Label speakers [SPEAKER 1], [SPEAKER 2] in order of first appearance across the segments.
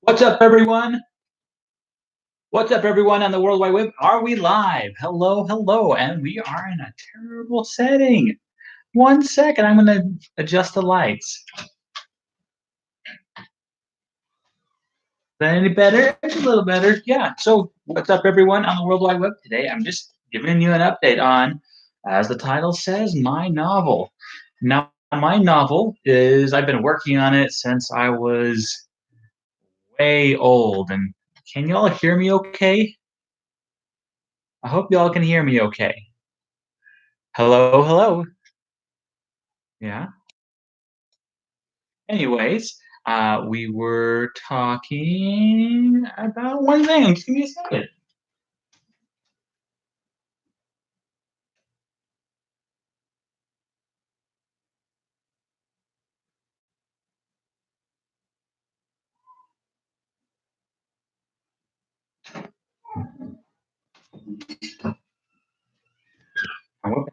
[SPEAKER 1] What's up, everyone? What's up, everyone on the World Wide Web? Are we live? Hello, hello, and we are in a terrible setting. 1 second, I'm going to adjust the lights. Is that any better? It's a little better. Yeah. So, what's up, everyone on the World Wide Web? Today, I'm just giving you an update on, as the title says, my novel. Now, my novel is, I've been working on it since I was way old. And can you all hear me okay? I hope you all can hear me okay. Hello, hello. Yeah. Anyways, we were talking about one thing. Just give me a second. I'm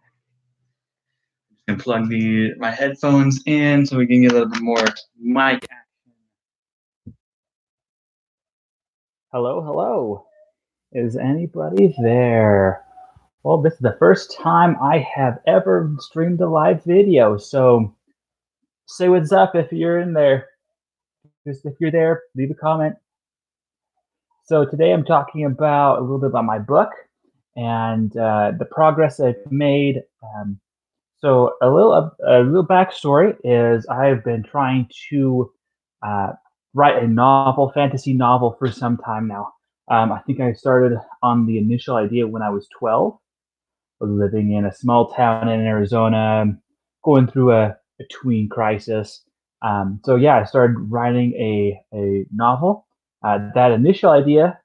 [SPEAKER 1] gonna plug my headphones in so we can get a little bit more mic action. Hello, hello. Is anybody there? Well, this is the first time I have ever streamed a live video, so say what's up if you're in there. Just if you're there, leave a comment. So today I'm talking about a little bit about my book and the progress I've made. So a little backstory is I've been trying to uh, write a novel, fantasy novel, for some time now. I think I started on the initial idea when I was 12. I was living in a small town in Arizona, going through a tween crisis. So yeah, I started writing a novel. That initial idea,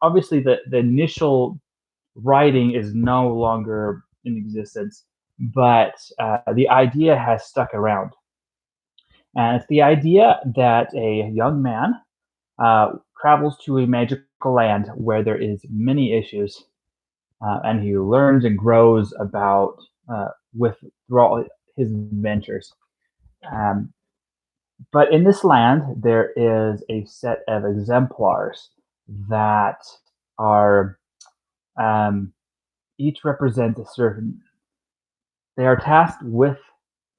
[SPEAKER 1] obviously, the initial writing is no longer in existence, but the idea has stuck around. And it's the idea that a young man travels to a magical land where there is many issues, and he learns and grows about with through all his adventures. Um, but in this land, there is a set of exemplars that are um, each represent a certain. They are tasked with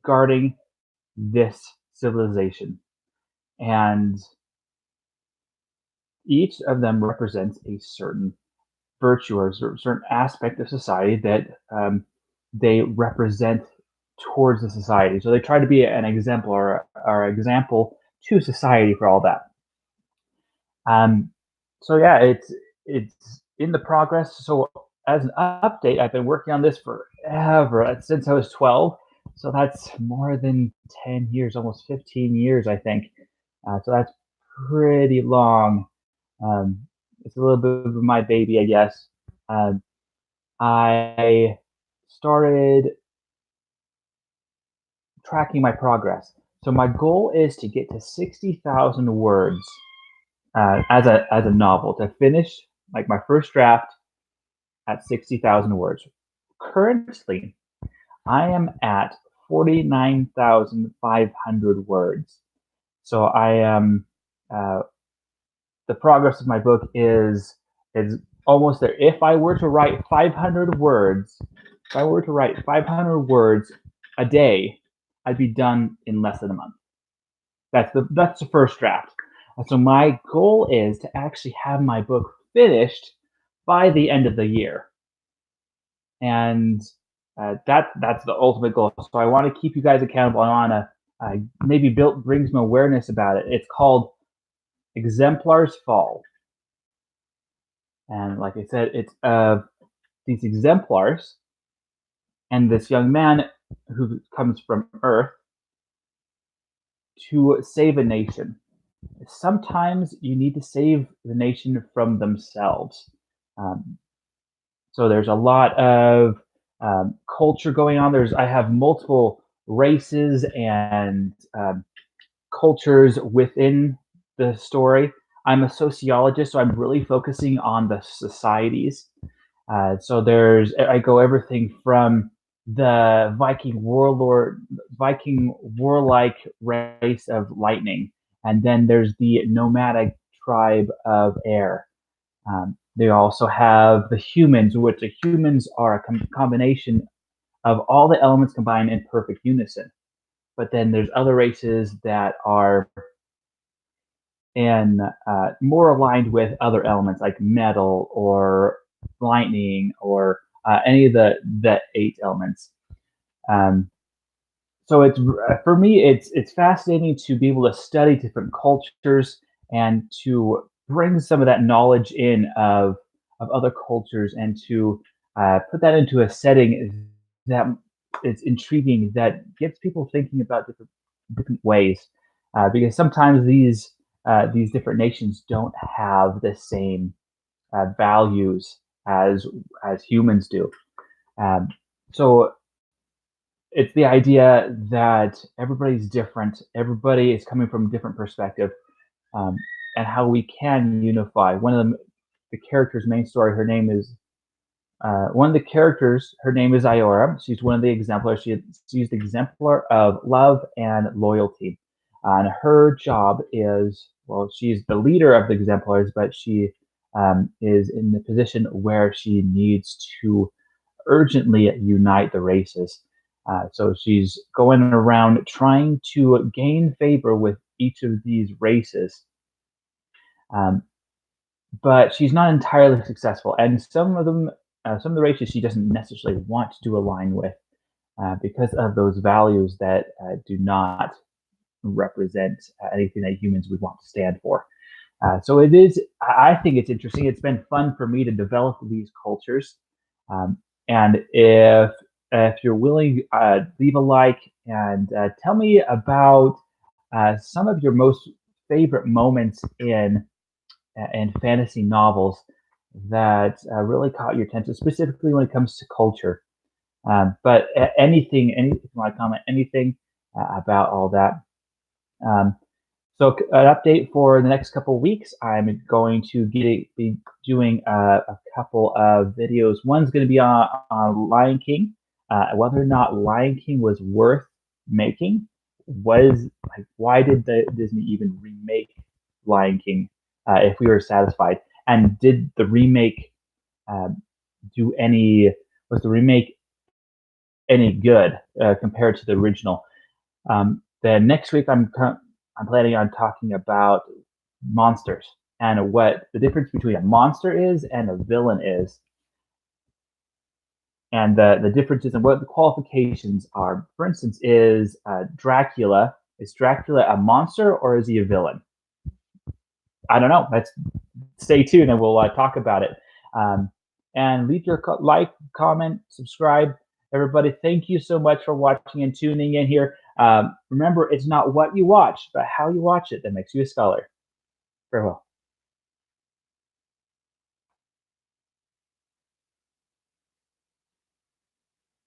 [SPEAKER 1] guarding this civilization, and each of them represents a certain virtue or certain aspect of society that they represent towards the society. So they try to be an exemplar or example to society for all that. Um, so yeah, it's in the progress. So as an update, I've been working on this forever since I was 12. So that's more than 10 years, almost 15 years, I think. So that's pretty long. Um, it's a little bit of my baby, I guess. Um, I started tracking my progress. So my goal is to get to 60,000 words as a novel, to finish like my first draft at 60,000 words. Currently, I am at 49,500 words. So I am the progress of my book is almost there. If I were to write 500 words, if I were to write 500 words a day, I'd be done in less than a month. That's the first draft. So my goal is to actually have my book finished by the end of the year, and that's the ultimate goal. So I want to keep you guys accountable. I want to maybe bring some awareness about it. It's called Exemplars Fall, and like I said, it's these exemplars and this young man who comes from Earth to save a nation. Sometimes you need to save the nation from themselves. Um, so there's a lot of culture going on. I have multiple races and cultures within the story. I'm a sociologist, so I'm really focusing on the societies. So I go everything from the Viking warlike race of lightning, and then there's the nomadic tribe of air. They also have the humans, which the humans are a combination of all the elements combined in perfect unison. But then there's other races that are in more aligned with other elements like metal or lightning or any of the eight elements. Um, so it's for me, it's fascinating to be able to study different cultures and to bring some of that knowledge in of other cultures and to put that into a setting that is intriguing, that gets people thinking about different ways, because sometimes these different nations don't have the same values as humans do. Um, so it's the idea that everybody's different, everybody is coming from a different perspective, um, and how we can unify. One of the characters' main story, her name is one of the characters. Her name is Iora. She's one of the exemplars. She's the exemplar of love and loyalty, and her job is, well, she's the leader of the exemplars, but she is in the position where she needs to urgently unite the races. So she's going around trying to gain favor with each of these races, um, but she's not entirely successful. And some of the races she doesn't necessarily want to align with because of those values that do not represent anything that humans would want to stand for. So it is. I think it's interesting. It's been fun for me to develop these cultures, um, and if you're willing, leave a like and tell me about some of your most favorite moments in fantasy novels that really caught your attention, specifically when it comes to culture. But anything, if you want to comment anything about all that. Um, so an update for the next couple of weeks, I'm going to be doing a couple of videos. One's going to be on Lion King, whether or not Lion King was worth making. Was like, why did the Disney even remake Lion King if we were satisfied? And did the remake uh, do any? Was the remake any good compared to the original? Then next week, I'm planning on talking about monsters and what the difference between a monster is and a villain is, and the differences and what the qualifications are. For instance, is Dracula a monster or is he a villain? I don't know. Let's stay tuned and we'll talk about it. Um, and leave your like, comment, subscribe. Everybody, thank you so much for watching and tuning in here. Remember, it's not what you watch, but how you watch it that makes you a scholar. Farewell.